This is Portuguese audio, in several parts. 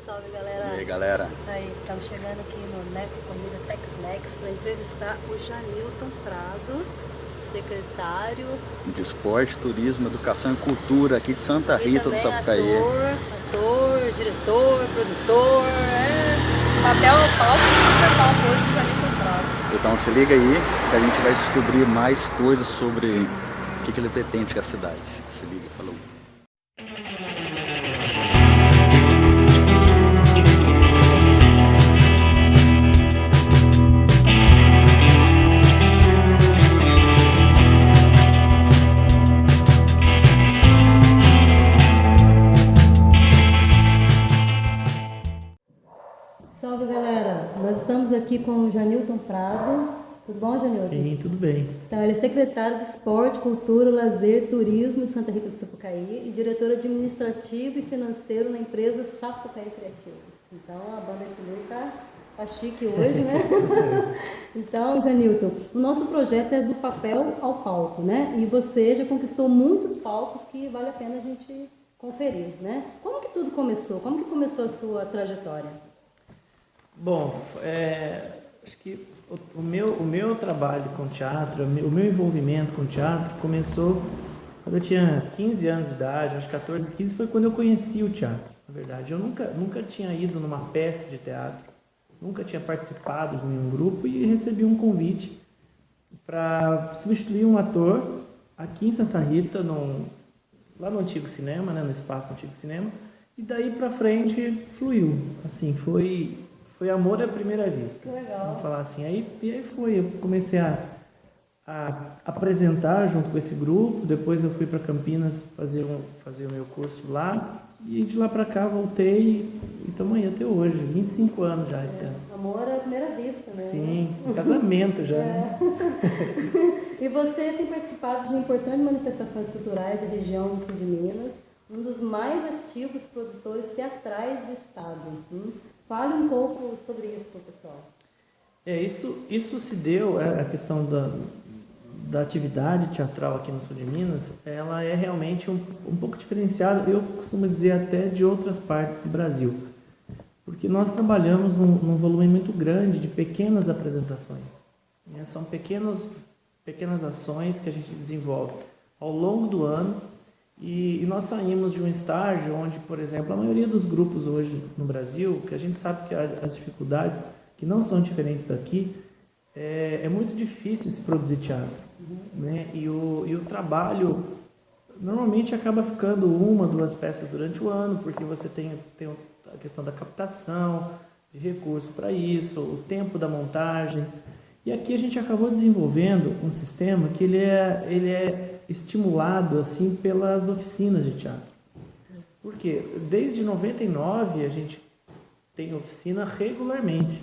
Salve, galera. E aí, galera? Aí, estamos chegando aqui no Neco Comida Tex-Mex para entrevistar o Janilton Prado, secretário De esporte, turismo, educação e cultura aqui de Santa e Rita do também Sapucaí. ator, diretor, produtor, papel ao palco, super palco hoje do Janilton Prado. Então se liga aí que a gente vai descobrir mais coisas sobre o que ele pretende com a cidade. Se liga, falou. Salve, galera. Nós estamos aqui com o Janilton Prado. Tudo bom, Janilton? Sim, tudo bem. Então, ele é secretário de Esporte, Cultura, Lazer, Turismo de Santa Rita do Sapucaí e diretor administrativo e financeiro na empresa Sapucaí Criativos. Então, a banda aqui tá chique hoje, né? Então, Janilton, o nosso projeto é do papel ao palco, né? E você já conquistou muitos palcos que vale a pena a gente conferir, né? Como que tudo começou? Como que começou a sua trajetória? Bom, acho que o meu trabalho com teatro, o meu envolvimento com teatro começou quando eu tinha 15 anos de idade, acho que 14, 15, foi quando eu conheci o teatro, na verdade. Eu nunca tinha ido numa peça de teatro, nunca tinha participado de nenhum grupo e recebi um convite para substituir um ator aqui em Santa Rita, lá no Antigo Cinema, né, no espaço do Antigo Cinema, e daí para frente fluiu, assim, foi amor à primeira vista. Que legal. Vamos falar assim. E aí eu comecei a apresentar junto com esse grupo, depois eu fui para Campinas fazer o meu curso lá, e de lá para cá voltei e estamos aí até hoje, 25 anos já esse ano. Amor à primeira vista, né? Sim, casamento já. Né? E você tem participado de importantes manifestações culturais da região do sul de Minas, um dos mais ativos produtores teatrais do estado. Fale um pouco sobre isso para o pessoal. Isso se deu, a questão da atividade teatral aqui no sul de Minas, ela é realmente um pouco diferenciada, eu costumo dizer até de outras partes do Brasil, porque nós trabalhamos num volume muito grande de pequenas apresentações, né? São pequenas ações que a gente desenvolve ao longo do ano. E nós saímos de um estágio onde, por exemplo, a maioria dos grupos hoje no Brasil, que a gente sabe que as dificuldades, que não são diferentes daqui, é muito difícil se produzir teatro. Né? E o trabalho normalmente acaba ficando 1, 2 peças durante o ano, porque você tem a questão da captação, de recurso para isso, o tempo da montagem. E aqui a gente acabou desenvolvendo um sistema que ele é estimulado assim pelas oficinas de teatro. Porque desde 99 a gente tem oficina regularmente,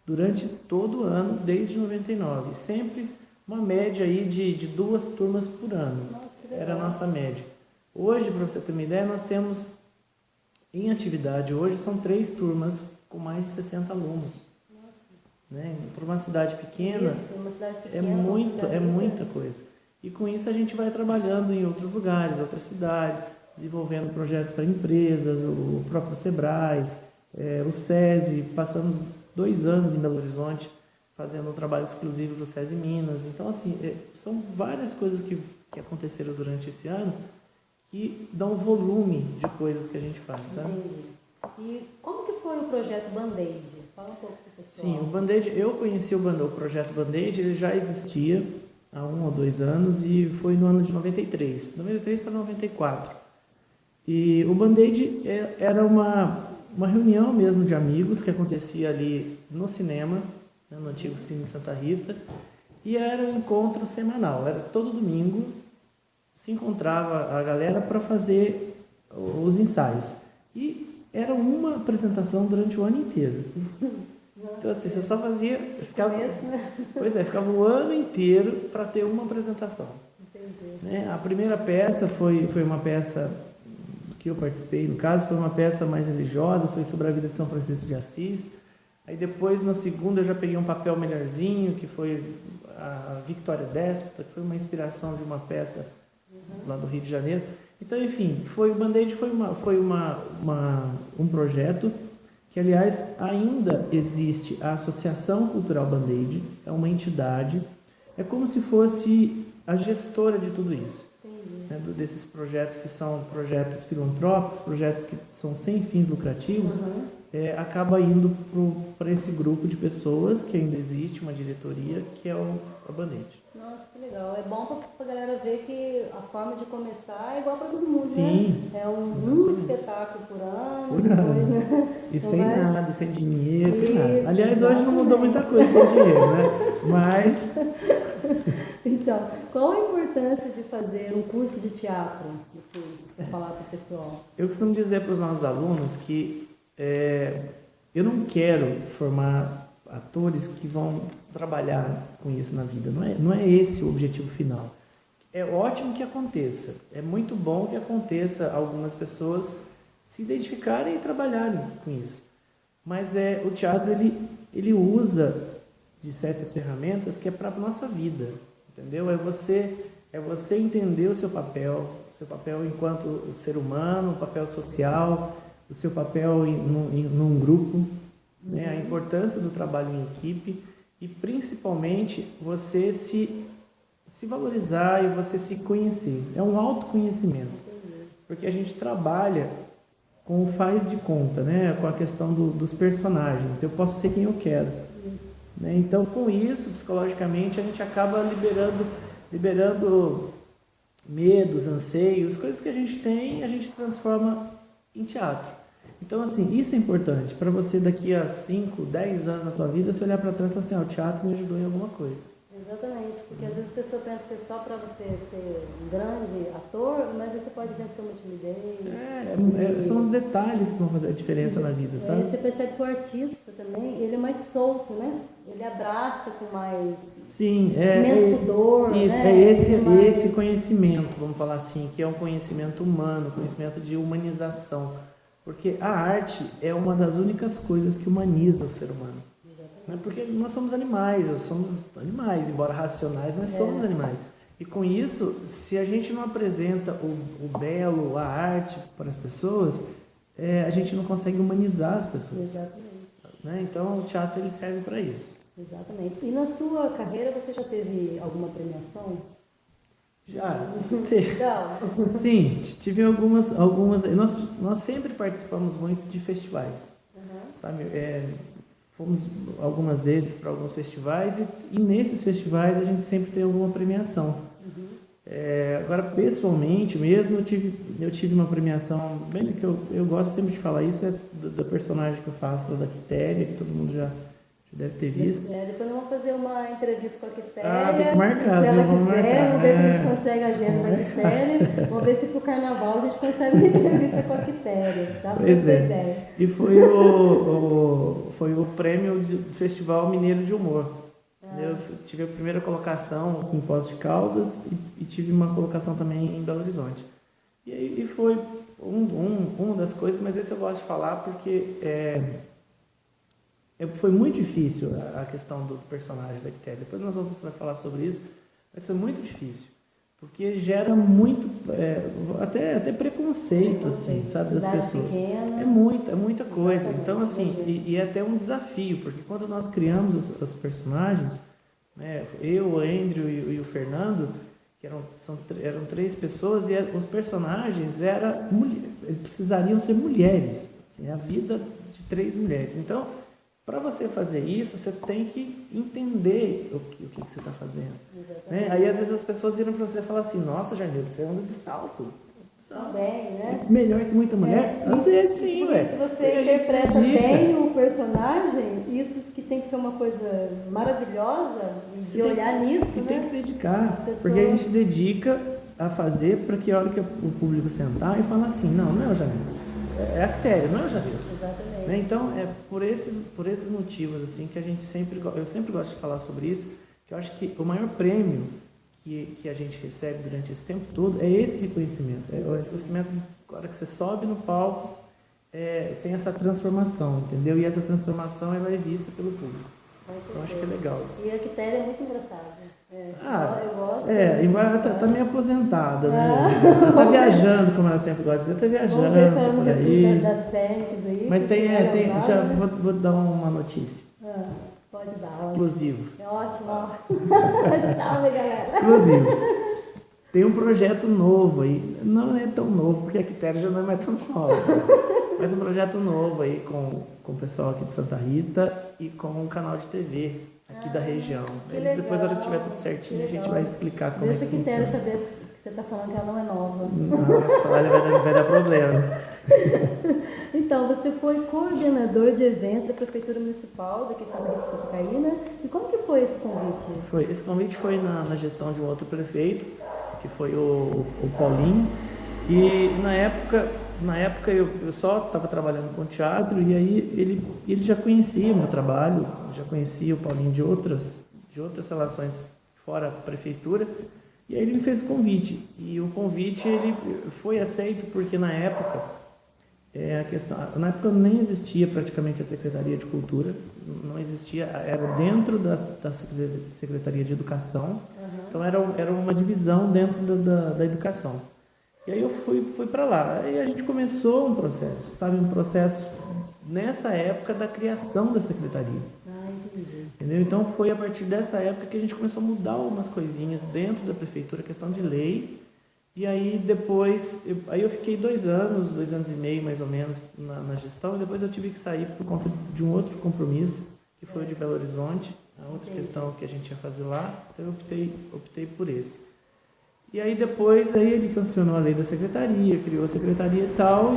durante todo o ano, desde 99. Sempre uma média aí de 2 turmas por ano. Era a nossa média. Hoje, para você ter uma ideia, nós temos em atividade, hoje são 3 turmas com mais de 60 alunos. Né? Para uma cidade pequena, Uma cidade pequena é muita coisa. E com isso a gente vai trabalhando em outros lugares, outras cidades, desenvolvendo projetos para empresas, o próprio Sebrae, o SESI. Passamos 2 anos em Belo Horizonte fazendo um trabalho exclusivo para o SESI Minas. Então, assim, são várias coisas que aconteceram durante esse ano que dão volume de coisas que a gente faz, sabe? Entendi. E como que foi o projeto Band-Aid? Fala um pouco para o pessoal. Sim, o Band-Aid, eu conheci o projeto Band-Aid, ele já existia há 1 ou 2 anos e foi no ano de 93 para 94. E o Band-Aid era uma reunião mesmo de amigos que acontecia ali no cinema, né, no antigo Cine Santa Rita, e era um encontro semanal, era todo domingo, se encontrava a galera para fazer os ensaios. E era uma apresentação durante o ano inteiro. Então assim, você só fazia... ficava o ano inteiro para ter uma apresentação. Entendi. Né? A primeira peça foi uma peça que eu participei, no caso, foi uma peça mais religiosa, foi sobre a vida de São Francisco de Assis. Aí depois, na segunda, eu já peguei um papel melhorzinho, que foi a Victória Déspota, que foi uma inspiração de uma peça lá do Rio de Janeiro. Então, enfim, o Band-Aid foi um projeto que, aliás, ainda existe a Associação Cultural Band-Aid, é uma entidade, é como se fosse a gestora de tudo isso, né, desses projetos que são projetos filantrópicos, projetos que são sem fins lucrativos, acaba indo para esse grupo de pessoas, que ainda existe uma diretoria, que é a Band-Aid. Nossa, que legal. É bom para a galera ver que a forma de começar é igual para todo mundo, Sim, né? É um espetáculo por ano, depois, né? E Não sem vai- nada, sem dinheiro, sem Isso, nada. Aliás, hoje não mudou muita coisa sem dinheiro, né? Mas, Então, qual a importância de fazer um curso de teatro? Para falar para o pessoal. eu costumo dizer para os nossos alunos que eu não quero formar atores que vão trabalhar com isso na vida. Não é esse o objetivo final. É ótimo que aconteça. É muito bom que aconteça algumas pessoas se identificarem e trabalharem com isso. Mas o teatro ele usa de certas ferramentas que é para a nossa vida, entendeu? É você entender o seu papel enquanto ser humano, o papel social, o seu papel num grupo, né? A importância do trabalho em equipe e principalmente você se valorizar e você se conhecer. É um autoconhecimento, porque a gente trabalha com o faz de conta, né? Com a questão dos personagens. Eu posso ser quem eu quero. Né? Então, com isso, psicologicamente, a gente acaba liberando medos, anseios, coisas que a gente tem, a gente transforma em teatro. Então, assim, isso é importante para você daqui a 5, 10 anos na tua vida, você olhar para trás e falar assim, o teatro me ajudou em alguma coisa. Exatamente, porque às vezes a pessoa pensa que é só para você ser um grande ator, mas você pode vencer uma timidez. São os detalhes que vão fazer a diferença na vida, sabe? Você percebe que o artista também, ele é mais solto, né? Ele abraça com mais... Sim, menos pudor, isso, né? esse conhecimento, vamos falar assim, que é um conhecimento humano, conhecimento de humanização. Porque a arte é uma das únicas coisas que humaniza o ser humano. Né? Porque nós somos animais, embora racionais, mas somos animais. E com isso, se a gente não apresenta o belo, a arte para as pessoas, a gente não consegue humanizar as pessoas. Exatamente. Né? Então o teatro ele serve para isso. Exatamente. E na sua carreira você já teve alguma premiação? Já. Legal. Sim, tive algumas. Nós sempre participamos muito de festivais, sabe? Fomos algumas vezes para alguns festivais e nesses festivais a gente sempre tem alguma premiação. Agora, pessoalmente mesmo, eu tive uma premiação, bem que eu gosto sempre de falar isso, da personagem que eu faço, da Quitéria, que todo mundo já deve ter visto. Depois nós vamos fazer uma entrevista com a Quitéria. Tem que marcar, se ela vamos quiser, marcar. vamos ver se a gente consegue a agenda da Quitéria. Vamos ver se pro carnaval a gente consegue uma entrevista com a Quitéria. Tá? Pois é. Ideia. E foi o prêmio do Festival Mineiro de Humor. Eu tive a primeira colocação aqui em Poços de Caldas e tive uma colocação também em Belo Horizonte. E foi uma das coisas, mas esse eu gosto de falar porque foi muito difícil a questão do personagem da Quitéria. Depois você vai falar sobre isso, mas foi muito difícil. Porque gera muito, até preconceito, assim, sabe, das pessoas. Pequena. É muita coisa. Então, assim, e é até um desafio, porque quando nós criamos os personagens, né, eu, o Andrew e o Fernando, que eram 3 pessoas, e os personagens precisariam ser mulheres, assim, a vida de 3 mulheres. Então, para você fazer isso, você tem que entender o que você está fazendo. Né? Aí, às vezes, as pessoas viram para você e falam assim, nossa, Janildo, você anda de salto. Também, né? Melhor que muita mulher? Às vezes, sim, ué. Se você interpreta bem o personagem, isso que tem que ser uma coisa maravilhosa, de olhar nisso, e né? tem que dedicar, porque a gente dedica a fazer para que a hora que o público sentar e falar assim, não é o Janildo, é a Quitéria, não é o Janildo. Exatamente. Né? Então, é por esses motivos assim que eu sempre gosto de falar sobre isso, que eu acho que o maior prêmio que a gente recebe durante esse tempo todo é esse reconhecimento. É o reconhecimento, agora que você sobe no palco, tem essa transformação, entendeu? E essa transformação ela é vista pelo público. Eu acho que é legal isso. E a Quitéria é muito engraçada. Eu gosto. Embora ela tá meio aposentada, né? Ela tá viajando, como ela sempre gosta de dizer, tá viajando. Vamos ver se ela não por aí. das técnicas aí. Mas tem, usar, já né? vou dar uma notícia. Pode dar. Exclusivo. É ótimo. Salve, galera. Exclusivo. Tem um projeto novo aí, não é tão novo, porque a Quitéria já não é mais tão nova, mas um projeto novo aí com o pessoal aqui de Santa Rita e com um canal de TV aqui da região. Mas depois, na hora que tiver tudo certinho, a gente vai explicar como Deixa é que a Quitéria funciona. saber que você está falando que ela não é nova. Nossa, olha, vai dar problema. Então, você foi coordenador de eventos da Prefeitura Municipal daqui de Santa Rita do Sapucaí, né? E como que foi esse convite? Esse convite foi na gestão de um outro prefeito, que foi o Paulinho, e na época eu só estava trabalhando com teatro, e aí ele já conhecia o meu trabalho, já conhecia o Paulinho de outras relações fora da prefeitura, e aí ele me fez o convite, e o convite ele foi aceito porque na época nem existia praticamente a Secretaria de Cultura, não existia, era dentro da Secretaria de Educação, então era uma divisão dentro da educação. E aí eu fui para lá, aí a gente começou um processo nessa época da criação da Secretaria. Entendi. Entendeu? Então foi a partir dessa época que a gente começou a mudar algumas coisinhas dentro da prefeitura, questão de lei. E aí depois, eu fiquei 2 anos e meio mais ou menos na gestão, e depois eu tive que sair por conta de um outro compromisso, que foi o de Belo Horizonte, a outra questão que a gente ia fazer lá, então eu optei por esse. E aí depois ele sancionou a lei da secretaria, criou a secretaria e tal,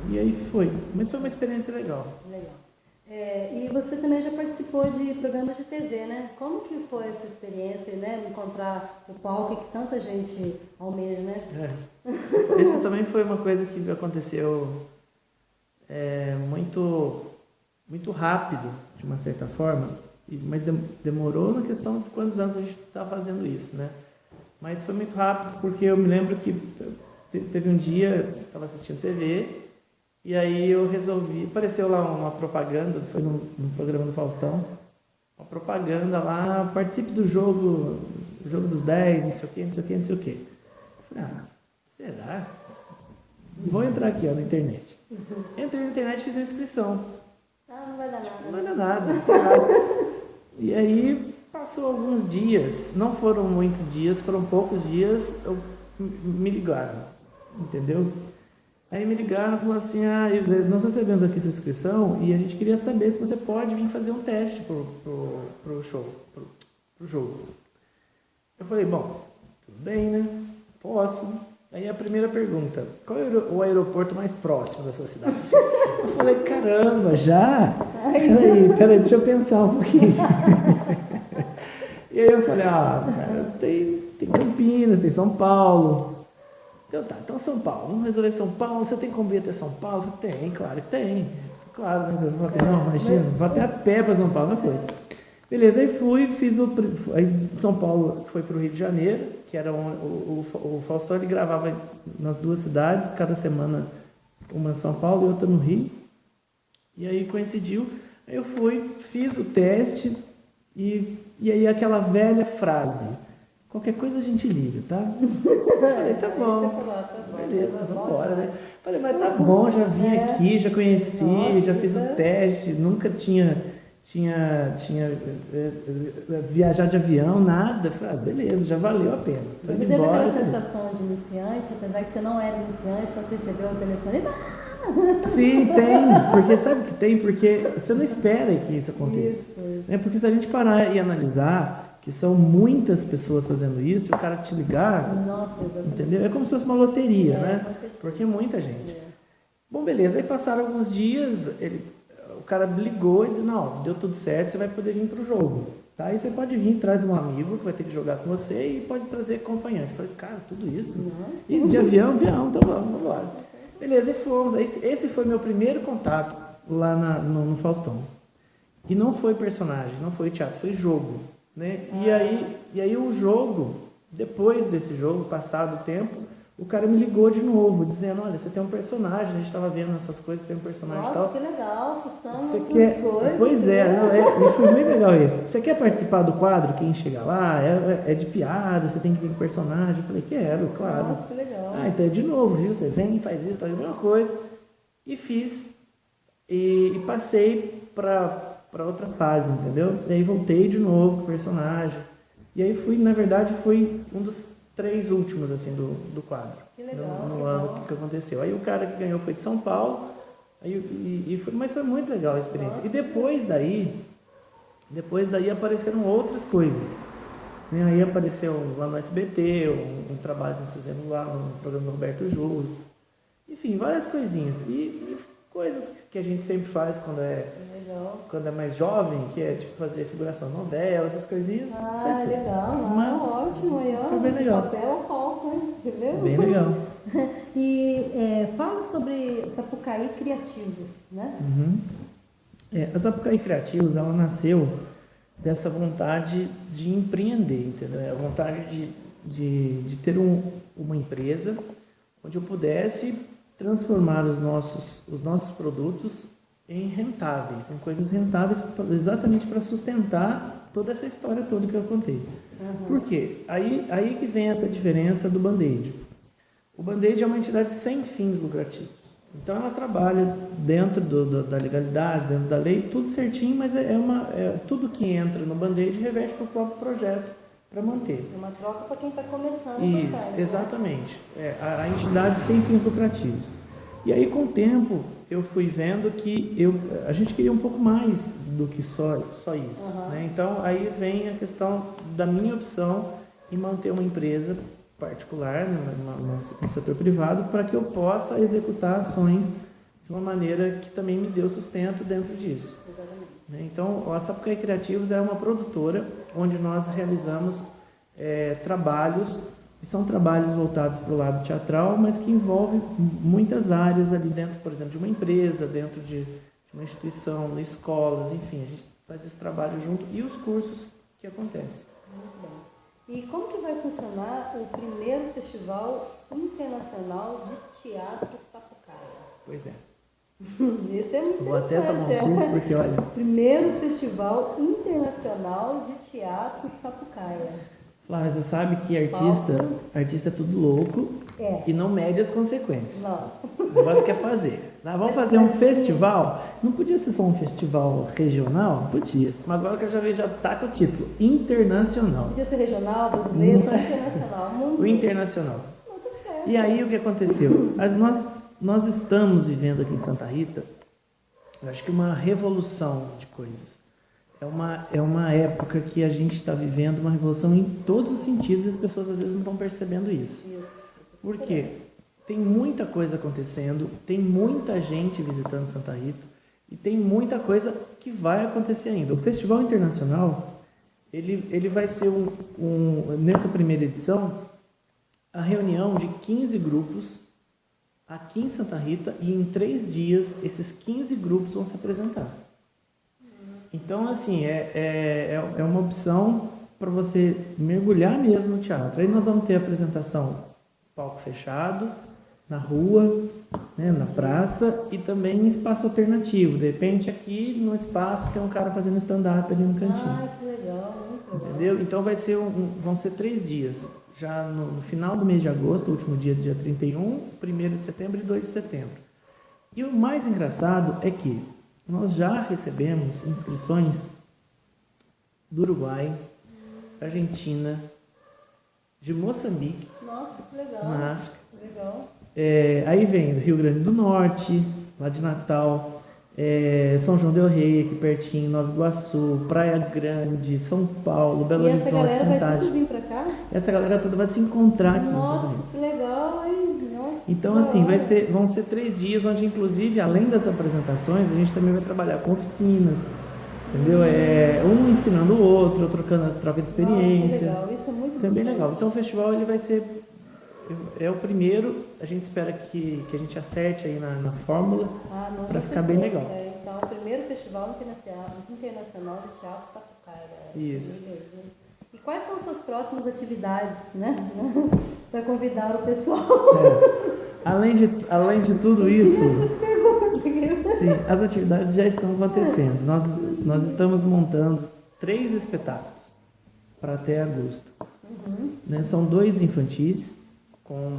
e aí foi. Mas foi uma experiência legal. Legal. E você também já participou de programas de TV, né? Como que foi essa experiência, né? Encontrar o palco que tanta gente almeja, né? Essa também foi uma coisa que aconteceu muito, muito rápido, de uma certa forma, mas demorou na questão de quantos anos a gente está fazendo isso, né? Mas foi muito rápido, porque eu me lembro que teve um dia, eu estava assistindo TV, e aí eu resolvi, apareceu lá uma propaganda, foi num programa do Faustão, uma propaganda lá, participe do jogo dos 10, não sei o quê. Eu falei, será? Vou entrar aqui na internet. Entrei na internet e fiz uma inscrição. Não vai dar nada. Não vai dar nada, sei lá. E aí passou alguns dias, não foram muitos dias, foram poucos dias, me ligaram, entendeu? Aí me ligaram e falaram assim, nós recebemos aqui sua inscrição e a gente queria saber se você pode vir fazer um teste pro jogo. Eu falei, bom, tudo bem, né? Posso. Aí a primeira pergunta, qual é o aeroporto mais próximo da sua cidade? Eu falei, caramba, já? Peraí, deixa eu pensar um pouquinho. E aí eu falei, cara, tem Campinas, tem São Paulo. Então São Paulo, vamos resolver São Paulo, você tem como vir até São Paulo? Eu falei, tem, claro que tem. Claro, né? Não, imagina, vou até a pé para São Paulo, não foi. Beleza, aí fui, aí de São Paulo foi para o Rio de Janeiro, que era o Faustão, ele gravava nas 2 cidades, cada semana uma em São Paulo e outra no Rio. E aí coincidiu, aí eu fui, fiz o teste e aí aquela velha frase, qualquer coisa a gente liga, tá? Falei, tá bom, beleza, vamos embora, né? Falei, mas tá bom, já vim aqui, já conheci, já fiz o teste, nunca tinha viajar de avião, nada. Falei, beleza, já valeu a pena. Você teve aquela sensação de iniciante, apesar que você não era iniciante, quando você recebeu o telefone, Sim, tem, porque sabe que tem? Porque você não espera que isso aconteça. Isso. Porque se a gente parar e analisar que são muitas pessoas fazendo isso, o cara te ligar, entendeu? É como se fosse uma loteria, né? Porque é muita gente. Bom, beleza, aí passaram alguns dias, o cara ligou e disse, não, deu tudo certo, você vai poder vir para o jogo. Tá? Aí você pode vir, traz um amigo que vai ter que jogar com você e pode trazer acompanhante. Eu falei, cara, tudo isso? E de avião, então vamos embora. Beleza, e fomos. Esse foi meu primeiro contato lá no Faustão. E não foi personagem, não foi teatro, foi jogo. Né? E aí o jogo, depois desse jogo, passado o tempo, o cara me ligou de novo, dizendo, olha, você tem um personagem, a gente estava vendo essas coisas, tem um personagem e tal. Nossa, que legal, fuçamos Você essas quer... coisas. Pois é, não, foi muito legal isso. Você quer participar do quadro, quem chega lá, é de piada, você tem que ter um personagem. Eu falei, quero, claro. Nossa, que legal. Ah, então é de novo, viu? Você vem, faz isso, faz a mesma coisa. E fiz, e passei para outra fase, entendeu? E aí voltei de novo com o personagem. E aí fui, na verdade, foi um dos 3 últimos, assim, do quadro. Que legal, No que ano bom. que aconteceu. Aí o cara que ganhou foi de São Paulo, mas foi muito legal a experiência. Nossa. E depois daí apareceram outras coisas. Né? Aí apareceu lá no SBT, um trabalho que nós fizemos lá no programa do Roberto Justo. Enfim, várias coisinhas. E coisas que a gente sempre faz Legal. quando é mais jovem, que é tipo fazer figuração em novela, essas coisinhas. Ah, Foi tudo. legal. Mas Ótimo. Aí, ó, foi bem legal. papel ao palco, hein? Entendeu? Bem legal. E fala sobre Sapucaí Criativos, né? Uhum. A Sapucaí Criativos, ela nasceu dessa vontade de empreender, entendeu? A vontade de ter uma empresa onde eu pudesse transformar os nossos produtos em rentáveis, em coisas rentáveis exatamente para sustentar toda essa história toda que eu contei. Uhum. Por quê? Aí que vem essa diferença do Band-Aid. O Band-Aid é uma entidade sem fins lucrativos. Então ela trabalha dentro da legalidade, dentro da lei, tudo certinho, mas tudo que entra no Band-Aid reverte para o próprio projeto para manter. É uma troca para quem está começando. Isso, exatamente. A entidade sem fins lucrativos. E aí, com o tempo, eu fui vendo que a gente queria um pouco mais do que só isso. Uhum. Né? Então, aí vem a questão da minha opção em manter uma empresa particular, no setor privado, para que eu possa executar ações de uma maneira que também me dê o sustento dentro disso. Exatamente. Então, a Sapucaí Criativos é uma produtora onde nós realizamos trabalhos, que são trabalhos voltados para o lado teatral, mas que envolvem muitas áreas ali dentro, por exemplo, de uma empresa, dentro de uma instituição, escolas, enfim, a gente faz esse trabalho junto e os cursos que acontecem. Muito bem. E como que vai funcionar o primeiro Festival Internacional de Teatro Sapucaia? Pois é. Esse é muito Vou até tomar um interessante. suco, porque olha... Primeiro Festival Internacional de Teatro Sapucaia. Flávia, você sabe que artista é tudo louco e não mede as consequências. Não. O negócio quer fazer. Vamos fazer um festival? Não podia ser só um festival regional? Podia. Mas agora que eu já vejo, já tá com o título internacional. Podia ser regional, brasileiro, internacional. O internacional. Muito certo. E aí o que aconteceu? Nós estamos vivendo aqui em Santa Rita, eu acho que uma revolução de coisas. É uma época que a gente está vivendo uma revolução em todos os sentidos e as pessoas às vezes não estão percebendo isso. Por quê? Tem muita coisa acontecendo, tem muita gente visitando Santa Rita e tem muita coisa que vai acontecer ainda. O Festival Internacional, ele vai ser nessa primeira edição, a reunião de 15 grupos aqui em Santa Rita e em 3 dias esses 15 grupos vão se apresentar. Então, assim, é uma opção para você mergulhar mesmo no teatro. Aí nós vamos ter apresentação palco fechado, na rua, né, na praça e também em espaço alternativo. De repente, aqui no espaço tem um cara fazendo stand-up ali no cantinho. Ah, que legal, muito legal. Entendeu? Então vão ser 3 dias. Já no final do mês de agosto, o último dia 31, 1º de setembro e 2 de setembro. E o mais engraçado é que nós já recebemos inscrições do Uruguai, Argentina, de Moçambique, Nossa, que legal. na África. Legal. Aí vem do Rio Grande do Norte, lá de Natal, São João del Rei, aqui pertinho, Nova Iguaçu, Praia Grande, São Paulo, Belo E essa Horizonte, galera vai Contagem. tudo vir pra cá? Essa galera toda vai se encontrar aqui nos Estados Nossa, Unidos. que legal, hein? Nossa, Então, que assim, da hora. vão ser 3 dias, onde, inclusive, além das apresentações, a gente também vai trabalhar com oficinas, entendeu? Um ensinando o outro, troca de experiência. Nossa, que legal. Isso é muito Então, é bem importante. legal. Então, o festival ele vai ser... É o primeiro, a gente espera que a gente acerte aí na fórmula Não, para com ficar bem certeza. legal. Então, o primeiro Festival Internacional de Teatro Sapucaia. Isso. Beleza. E quais são as suas próximas atividades, né? Para convidar o pessoal. Além de tudo isso, Essas perguntas. sim, as atividades já estão acontecendo. Nós estamos montando 3 espetáculos para até agosto. Né? São 2 infantis com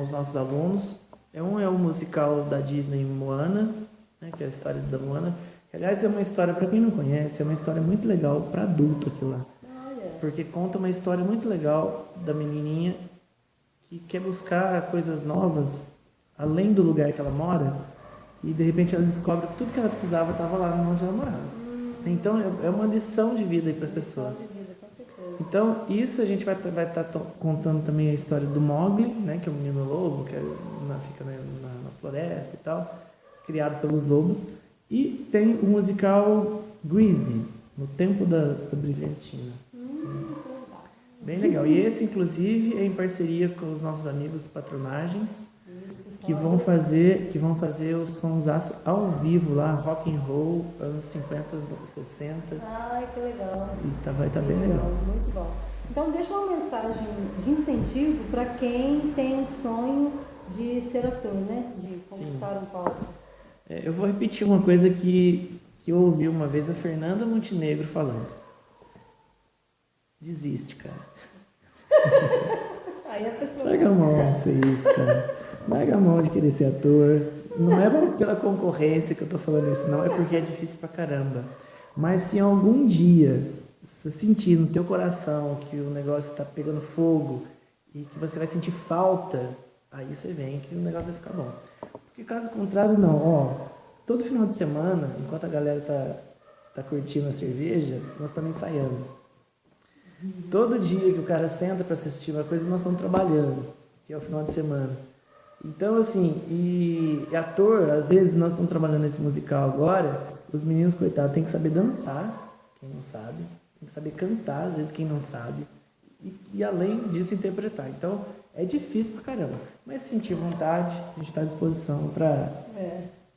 os nossos alunos. Um é o musical da Disney Moana, né, que é a história da Moana. Que, aliás, é uma história, para quem não conhece, é uma história muito legal para adulto aquilo lá. Porque conta uma história muito legal da menininha que quer buscar coisas novas além do lugar que ela mora e de repente ela descobre que tudo que ela precisava estava lá onde ela morava. Então é uma lição de vida para as pessoas. Então isso a gente vai estar contando também a história do Mowgli, né, que é o menino lobo que fica na floresta e tal, criado pelos lobos. E tem o musical Greasy, no Tempo da Brilhantina. Bem legal. E esse, inclusive, é em parceria com os nossos amigos do Patronagens, que vão fazer os sons ao vivo lá, rock and roll, anos 50, 60. Ai, que legal. E vai estar bem legal. Muito bom. Então, deixa uma mensagem de incentivo para quem tem um sonho de ser ator, né? De conquistar um palco. Eu vou repetir uma coisa que eu ouvi uma vez a Fernanda Montenegro falando. Desiste, cara. Aí a pessoa... Larga a mão de ser isso, cara. Larga a mão de querer ser ator. Não é pela concorrência que eu tô falando isso, não. É porque é difícil pra caramba. Mas se algum dia você sentir no teu coração que o negócio tá pegando fogo e que você vai sentir falta, aí você vem que o negócio vai ficar bom. Porque caso contrário, não. Todo final de semana, enquanto a galera tá curtindo a cerveja, nós estamos ensaiando. Todo dia que o cara senta para assistir uma coisa, nós estamos trabalhando, que é o final de semana. Então, assim, e ator, às vezes nós estamos trabalhando nesse musical agora, os meninos, coitados, tem que saber dançar, quem não sabe, tem que saber cantar, às vezes, quem não sabe, e além disso, interpretar. Então, é difícil pra caramba, mas se sentir vontade, a gente está à disposição para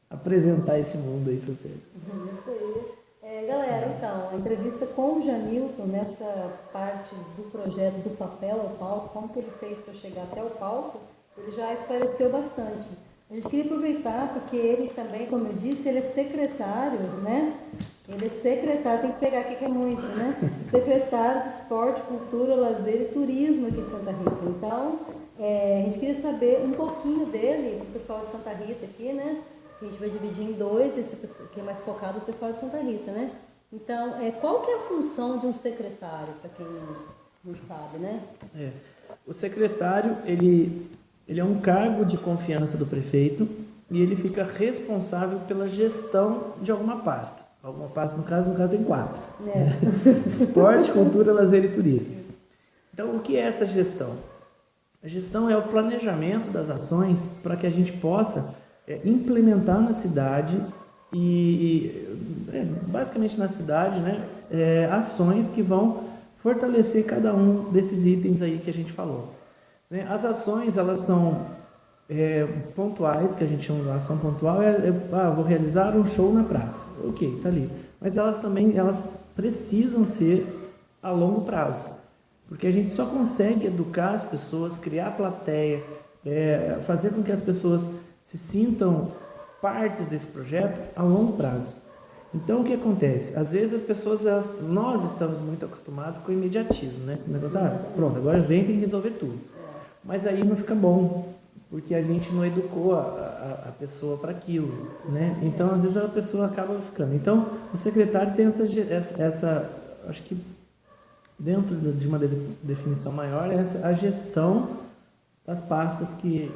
apresentar esse mundo aí para você. Isso aí. Galera, então, a entrevista com o Janilton, nessa parte do projeto do papel ao palco, como que ele fez para chegar até o palco, ele já esclareceu bastante. A gente queria aproveitar, porque ele também, como eu disse, ele é secretário, né? Ele é secretário, tem que pegar aqui que é muito, né? Secretário de Esporte, Cultura, Lazer e Turismo aqui de Santa Rita. Então, a gente queria saber um pouquinho dele, do pessoal de Santa Rita aqui, né? A gente vai dividir em 2, esse que é mais focado no pessoal de Santa Rita, né? Então, qual que é a função de um secretário, para quem não sabe, né? O secretário, ele é um cargo de confiança do prefeito e ele fica responsável pela gestão de alguma pasta. Alguma pasta, no caso tem 4. Esporte, Cultura, Lazer e Turismo. Então, o que é essa gestão? A gestão é o planejamento das ações para que a gente possa implementar na cidade basicamente na cidade, né, ações que vão fortalecer cada um desses itens aí que a gente falou. As ações, elas são pontuais, que a gente chama de ação pontual, vou realizar um show na praça. Ok, tá ali. Mas elas precisam ser a longo prazo, porque a gente só consegue educar as pessoas, criar plateia, fazer com que as pessoas se sintam partes desse projeto a longo prazo. Então, o que acontece? Às vezes as pessoas, nós estamos muito acostumados com o imediatismo, né? O negócio, pronto, agora vem, tem que resolver tudo. Mas aí não fica bom, porque a gente não educou a pessoa para aquilo, né? Então, às vezes a pessoa acaba ficando. Então, o secretário tem essa acho que dentro de uma definição maior, essa a gestão das pastas que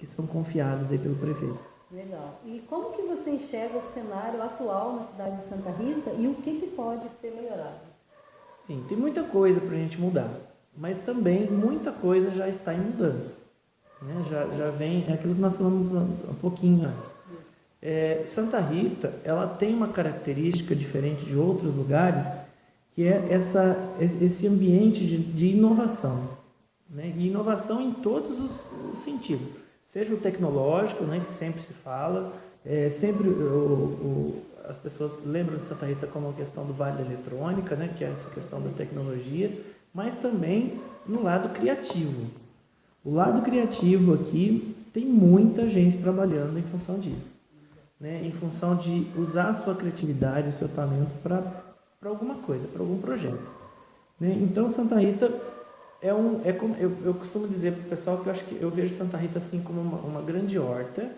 são confiadas aí pelo prefeito. Legal. E como que você enxerga o cenário atual na cidade de Santa Rita e o que pode ser melhorado? Sim, tem muita coisa para a gente mudar, mas também muita coisa já está em mudança. Né? Já vem, é aquilo que nós falamos um pouquinho antes. Santa Rita, ela tem uma característica diferente de outros lugares, que é esse ambiente de inovação. Né? E inovação em todos os sentidos. Seja o tecnológico, né, que sempre se fala, sempre as pessoas lembram de Santa Rita como a questão do Vale da Eletrônica, né, que é essa questão da tecnologia, mas também no lado criativo. O lado criativo aqui tem muita gente trabalhando em função disso, né? Em função de usar a sua criatividade, o seu talento para alguma coisa, para algum projeto, né? Então Santa Rita como eu costumo dizer para o pessoal que eu acho que eu vejo Santa Rita assim como uma grande horta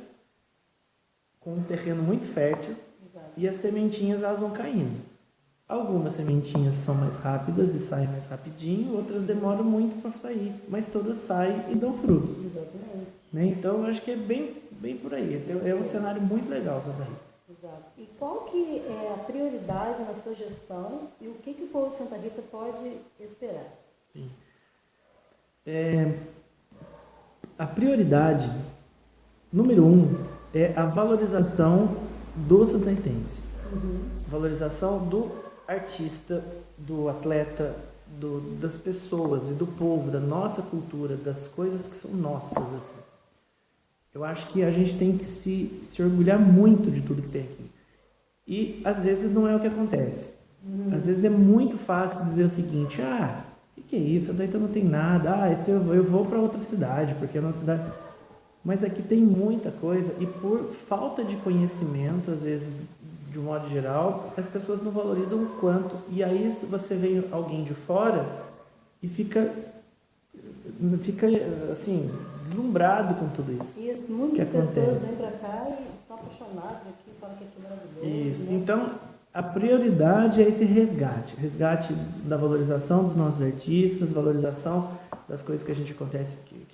com um terreno muito fértil. Exato. E as sementinhas elas vão caindo. Algumas sementinhas são mais rápidas e saem mais rapidinho, outras demoram muito para sair, mas todas saem e dão frutos. Exatamente. Né? Então eu acho que é bem por aí. É um cenário muito legal, Santa Rita. Exato. E qual que é a prioridade na sua gestão e o que o povo de Santa Rita pode esperar? Sim. A prioridade número 1 é a valorização do santaritense. Valorização do artista, do atleta, das pessoas e do povo, da nossa cultura, das coisas que são nossas. Assim. Eu acho que a gente tem que se orgulhar muito de tudo que tem aqui. E às vezes não é o que acontece. Às vezes é muito fácil dizer o seguinte: o que é isso? Daí não tem nada. Eu vou para outra cidade, porque é outra cidade. Mas aqui tem muita coisa e por falta de conhecimento, às vezes, de um modo geral, as pessoas não valorizam o quanto. E aí você vê alguém de fora e fica assim, deslumbrado com tudo isso. Isso, muitas pessoas vêm para cá e são apaixonadas aqui, falam que aqui é maravilhoso. Isso, né? Então a prioridade é esse resgate da valorização dos nossos artistas, valorização das coisas que a gente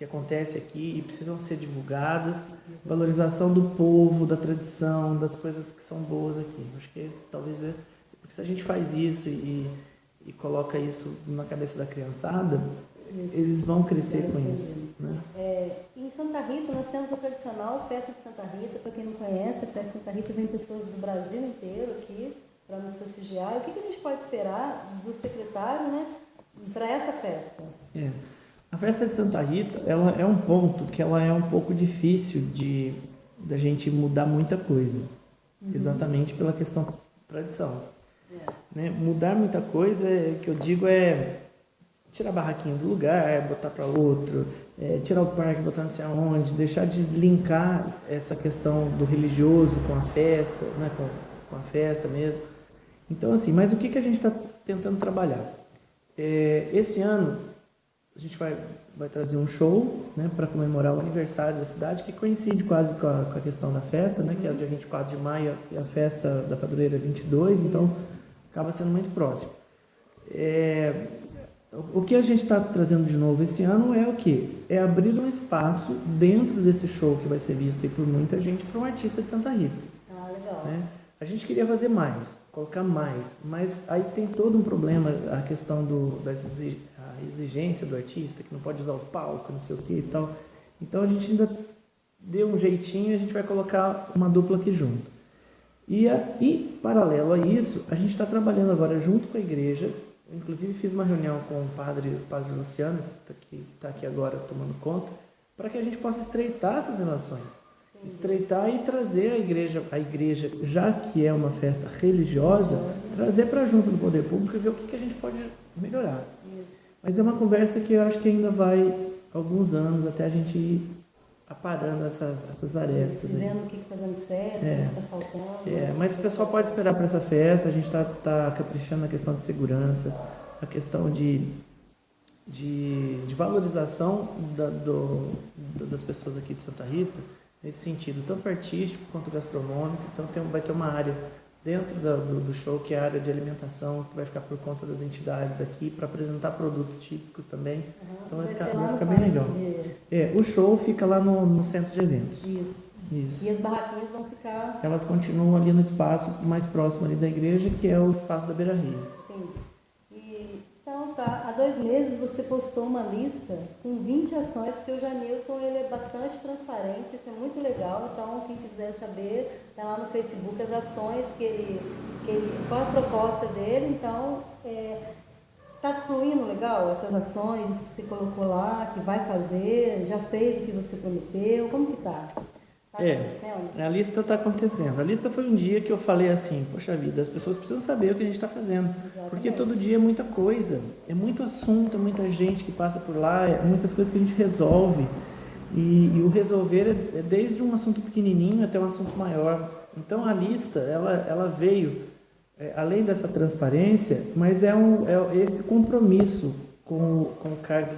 acontece aqui e precisam ser divulgadas, valorização do povo, da tradição, das coisas que são boas aqui. Acho que talvez porque se a gente faz isso e coloca isso na cabeça da criançada, eles vão crescer com isso. Né? Em Santa Rita nós temos a tradicional Festa de Santa Rita. Para quem não conhece, a Festa de Santa Rita vem pessoas do Brasil inteiro aqui para nos prestigiar. O que a gente pode esperar do secretário, né, para essa festa? A Festa de Santa Rita, ela é um ponto que ela é um pouco difícil da gente mudar muita coisa, exatamente pela questão da tradição. Né? Mudar muita coisa, que eu digo, tirar barraquinho do lugar, botar para outro, tirar o parque, botar não sei aonde, deixar de linkar essa questão do religioso com a festa, né? com a festa mesmo. Então, assim, mas o que a gente está tentando trabalhar? Esse ano, a gente vai trazer um show, né, para comemorar o aniversário da cidade, que coincide quase com a questão da festa, né, que é o dia 24 de maio e a festa da padroeira 22, então acaba sendo muito próximo. O que a gente está trazendo de novo esse ano é o quê? É abrir um espaço dentro desse show que vai ser visto aí por muita gente para um artista de Santa Rita. Legal. Né? A gente queria fazer mais, colocar mais, mas aí tem todo um problema, a questão da exigência do artista, que não pode usar o palco, não sei o que e tal. Então a gente ainda deu um jeitinho e a gente vai colocar uma dupla aqui junto. E paralelo a isso, a gente está trabalhando agora junto com a igreja. Inclusive fiz uma reunião com o padre Luciano, que está aqui agora tomando conta, para que a gente possa estreitar essas relações. Estreitar e trazer a igreja, já que é uma festa religiosa, trazer para junto do poder público e ver o que a gente pode melhorar. Mas é uma conversa que eu acho que ainda vai alguns anos até a gente ir aparando essas arestas. Vendo o que está dando certo, o que está faltando. Mas o pessoal pode esperar para essa festa, a gente está caprichando na questão de segurança, a questão de valorização das pessoas aqui de Santa Rita, nesse sentido, tanto artístico quanto gastronômico. Então vai ter uma área dentro do show, que é a área de alimentação, que vai ficar por conta das entidades daqui, para apresentar produtos típicos também. Então vai ficar bem legal. O show fica lá no centro de eventos. Isso. E as barraquinhas vão ficar... Elas continuam ali no espaço mais próximo ali da igreja, que é o espaço da Beira Rio. Então tá, há 2 meses você postou uma lista com 20 ações, porque o Janilton ele é bastante transparente, isso é muito legal. Então quem quiser saber, tá lá no Facebook as ações qual a proposta dele. Então tá fluindo legal essas ações que você colocou lá, que vai fazer, já fez o que você prometeu, como que tá? Está acontecendo? A lista está acontecendo. A lista foi um dia que eu falei assim, poxa vida, as pessoas precisam saber o que a gente está fazendo. Exatamente. Porque todo dia é muita coisa, é muito assunto, é muita gente que passa por lá, é muitas coisas que a gente resolve. E o resolver é desde um assunto pequenininho até um assunto maior. Então a lista, ela veio, além dessa transparência, mas é esse compromisso com o cargo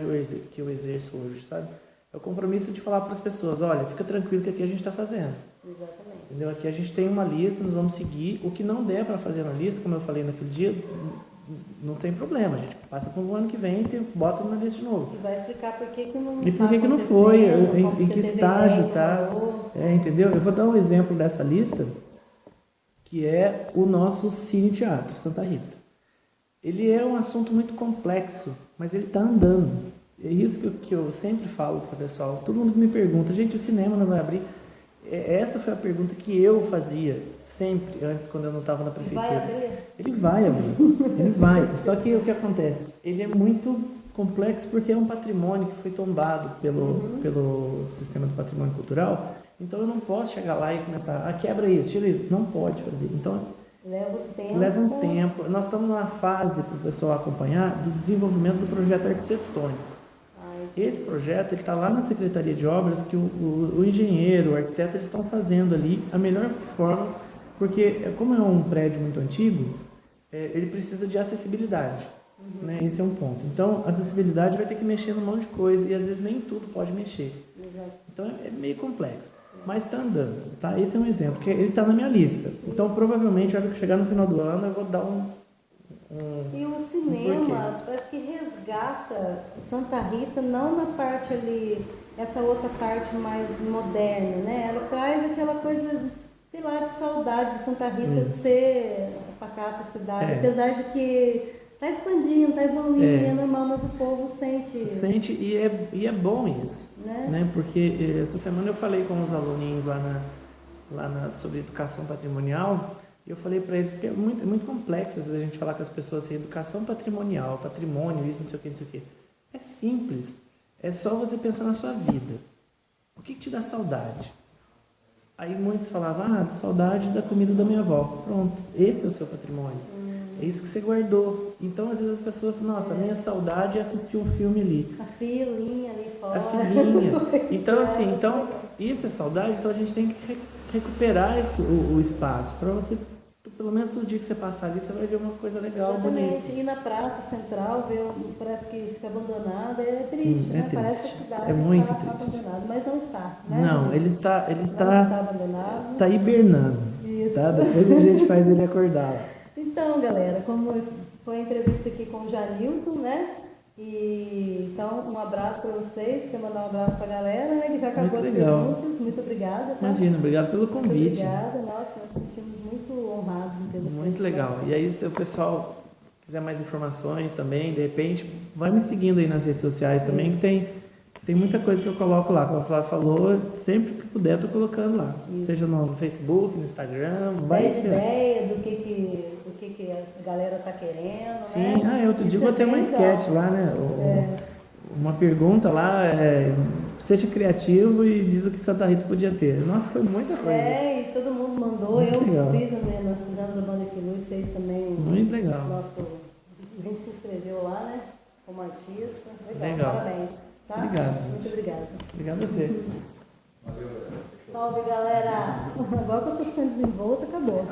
que eu exerço hoje, sabe? É o compromisso de falar para as pessoas, olha, fica tranquilo que aqui a gente está fazendo. Exatamente. Entendeu? Aqui a gente tem uma lista, nós vamos seguir. O que não der para fazer na lista, como eu falei naquele dia, não tem problema. A gente passa para o ano que vem e bota na lista de novo. E vai explicar por que não E por que não foi, em que estágio tá. Entendeu? Eu vou dar um exemplo dessa lista, que é o nosso Cine Teatro Santa Rita. Ele é um assunto muito complexo, mas ele está andando. É isso que eu sempre falo para o pessoal. Todo mundo me pergunta, gente, o cinema não vai abrir? Essa foi a pergunta que eu fazia sempre, antes, quando eu não estava na prefeitura. Vai abrir? Ele vai abrir, ele vai. Só que o que acontece? Ele é muito complexo porque é um patrimônio que foi tombado pelo sistema do patrimônio cultural. Então eu não posso chegar lá e começar, quebra isso, tira isso. Não pode fazer. Então leva um tempo. Nós estamos numa fase, para o pessoal acompanhar, do desenvolvimento do projeto arquitetônico. Esse projeto está lá na Secretaria de Obras, que o engenheiro, o arquiteto, eles estão fazendo ali a melhor forma, porque como é um prédio muito antigo, ele precisa de acessibilidade. Né? Esse é um ponto. Então, a acessibilidade vai ter que mexer num monte de coisa, e às vezes nem tudo pode mexer. Exato. Então, é meio complexo. Mas está andando. Tá? Esse é um exemplo, que ele está na minha lista. Então, provavelmente, na hora que chegar no final do ano, eu vou dar E o cinema parece que resgata Santa Rita, não na parte ali, essa outra parte mais moderna, né? Ela traz aquela coisa, sei lá, de saudade de Santa Rita ser a pacata cidade, apesar de que está expandindo, está evoluindo, é normal, mas o povo sente. Sente, e é bom isso, né? Porque essa semana eu falei com os aluninhos sobre educação patrimonial. E eu falei para eles, porque é muito complexo às vezes a gente falar com as pessoas assim, educação patrimonial, patrimônio, isso, não sei o que. É simples. É só você pensar na sua vida. O que te dá saudade? Aí muitos falavam, saudade da comida da minha avó. Pronto, esse é o seu patrimônio. É isso que você guardou. Então, às vezes as pessoas, nossa, a minha saudade é assistir um filme ali. A filhinha ali fora. A filhinha. Então, assim, isso é saudade, então a gente tem que recuperar o espaço para você, pelo menos no dia que você passar ali, você vai ver uma coisa legal, bonita. E na praça central, parece que fica abandonada, é triste, Sim, né? triste. Parece que a cidade é muito está triste. abandonada, mas não está, né? Não, ele está abandonado. Está hibernando. Isso. Tá? Depois a gente faz ele acordar. Então, galera, como foi a entrevista aqui com o Janilton, né? Então, um abraço para vocês. Quer mandar um abraço para a galera, né? Que já acabou as perguntas. Muito obrigada. Tá? Imagina, obrigado pelo convite. Muito obrigada. Nossa, nós nos sentimos muito honrados em ter você. Muito legal. E aí, se o pessoal quiser mais informações também, de repente, vai me seguindo aí nas redes sociais também, que tem muita coisa que eu coloco lá. Como a Flávia falou, sempre que puder, eu tô colocando lá. Isso. Seja no Facebook, no Instagram. Ideia do que a galera tá querendo, Sim, né? Outro dia eu botei uma sketch lá, né? Uma pergunta lá, seja criativo e diz o que Santa Rita podia ter. Nossa, foi muita coisa. E todo mundo mandou. Muito legal. Fiz também, nós fizemos a banda Equilúbrio, fez também. Muito legal. A gente se inscreveu lá, né? Como artista. Legal. Parabéns. Tá? Obrigado. Muito obrigada. Obrigado a você. Salve, galera! Agora que eu tô ficando desenvolta, acabou.